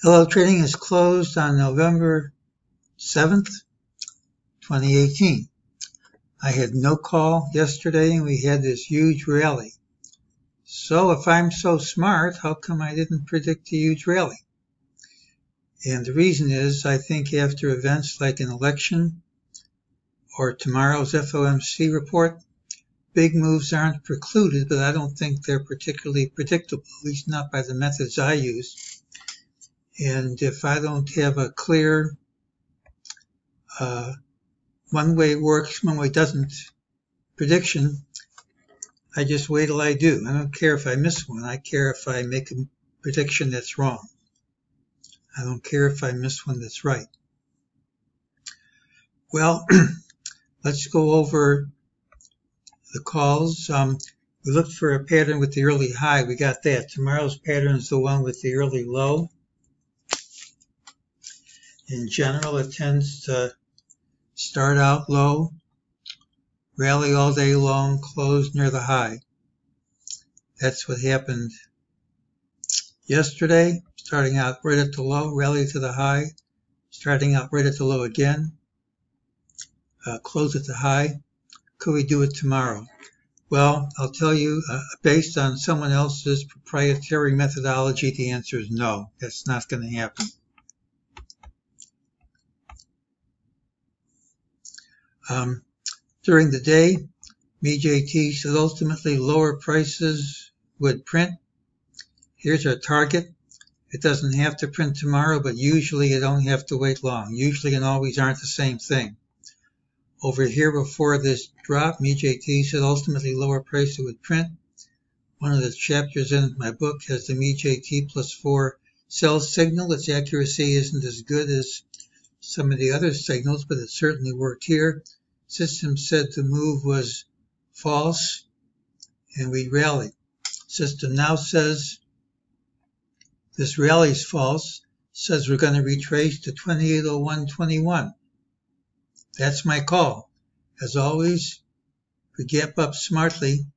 Hello, trading is closed on November 7th, 2018. I had no call yesterday and we had this huge rally. So if I'm so smart, how come I didn't predict a huge rally? And the reason is I think after events like an election or tomorrow's FOMC report, big moves aren't precluded, but I don't think they're particularly predictable, at least not by the methods I use. And if I don't have a clear one way works, one way doesn't prediction, I just wait till I do. I don't care if I miss one. I care if I make a prediction that's wrong. I don't care if I miss one that's right. Well, let's go over the calls. We looked for a pattern with the early high. We got that. Tomorrow's pattern is the one with the early low. In general, it tends to start out low, rally all day long, close near the high. That's what happened yesterday, starting out right at the low, rally to the high, starting out right at the low again, close at the high. Could we do it tomorrow? Well, I'll tell you, based on someone else's proprietary methodology, the answer is no. That's not going to happen. During the day, MEJT said ultimately lower prices would print. Here's our target. It doesn't have to print tomorrow, but usually you don't have to wait long. Usually and always aren't the same thing. Over here before this drop, MEJT said ultimately lower prices would print. One of the chapters in my book has the MEJT +4 sell signal. Its accuracy isn't as good as some of the other signals, but it certainly worked here. System said the move was false, and we rallied. System now says this rally is false, says we're going to retrace to 2801.21. That's my call. As always, if we gap up smartly,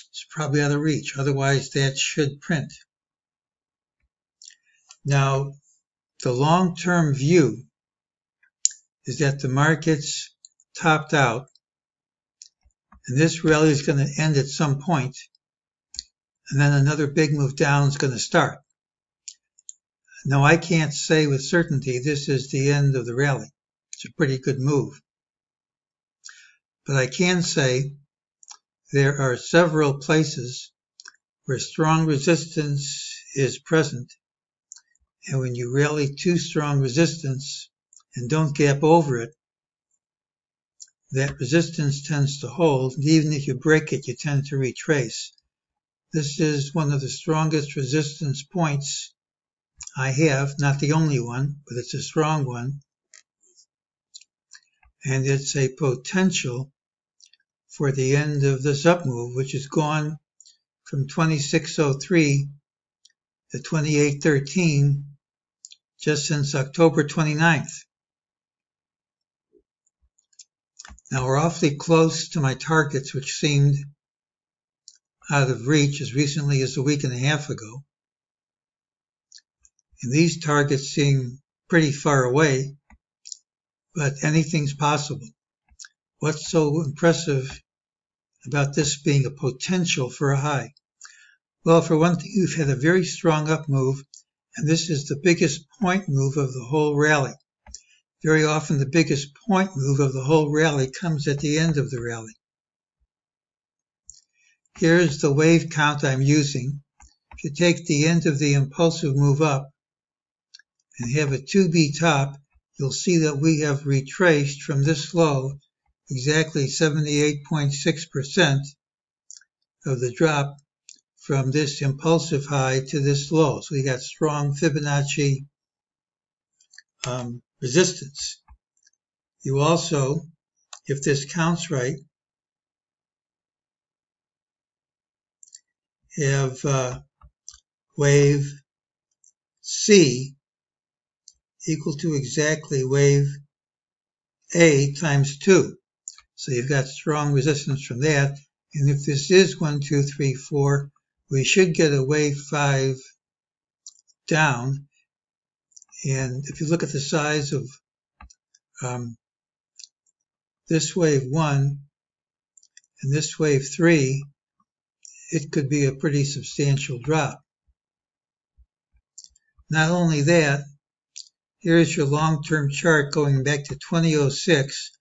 it's probably out of reach. Otherwise, that should print. Now, the long-term view is that the markets topped out, and this rally is going to end at some point, and then another big move down is going to start. Now, I can't say with certainty this is the end of the rally. It's a pretty good move. But I can say there are several places where strong resistance is present, and when you rally to strong resistance and don't gap over it, that resistance tends to hold, and even if you break it, you tend to retrace. This is one of the strongest resistance points I have, not the only one, but it's a strong one, and it's a potential for the end of this up move, which has gone from 2603 to 2813 just since October 29th. Now we're awfully close to my targets, which seemed out of reach as recently as a week and a half ago. And these targets seem pretty far away, but anything's possible. What's so impressive about this being a potential for a high? Well, for one thing, you've had a very strong up move, and this is the biggest point move of the whole rally. Very often the biggest point move of the whole rally comes at the end of the rally. Here's the wave count I'm using. If you take the end of the impulsive move up and have a 2B top, you'll see that we have retraced from this low exactly 78.6% of the drop from this impulsive high to this low. So we got strong Fibonacci resistance. You also, if this counts right, have wave C equal to exactly wave A times 2. So you've got strong resistance from that. And if this is 1, 2, 3, 4, we should get a wave 5 down. And if you look at the size of this wave 1 and this wave 3, it could be a pretty substantial drop. Not only that, here's your long-term chart going back to 2006.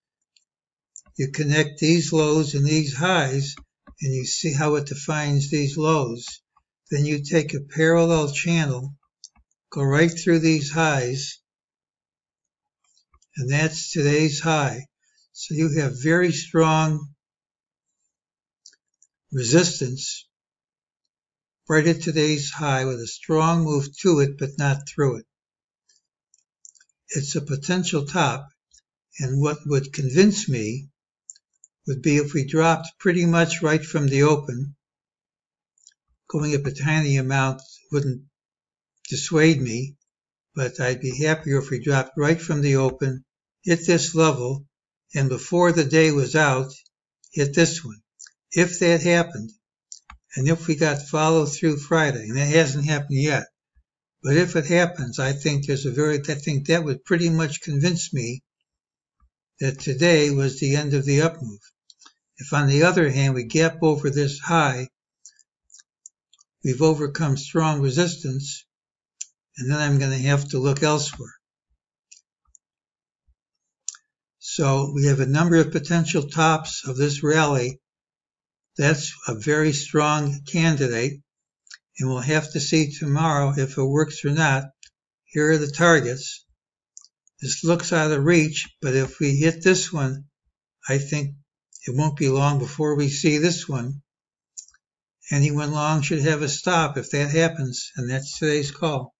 You connect these lows and these highs, and you see how it defines these lows. Then you take a parallel channel, go right through these highs, and that's today's high. So you have very strong resistance right at today's high with a strong move to it, but not through it. It's a potential top, and what would convince me would be if we dropped pretty much right from the open. Going up a tiny amount wouldn't dissuade me, but I'd be happier if we dropped right from the open, hit this level, and before the day was out, hit this one. If that happened, and if we got follow through Friday, and that hasn't happened yet, but if it happens, I think that would pretty much convince me that today was the end of the up move. If on the other hand we gap over this high, we've overcome strong resistance, and then I'm going to have to look elsewhere. So we have a number of potential tops of this rally. That's a very strong candidate, and we'll have to see tomorrow if it works or not. Here are the targets. This looks out of reach, but if we hit this one, I think it won't be long before we see this one. Anyone long should have a stop if that happens, and that's today's call.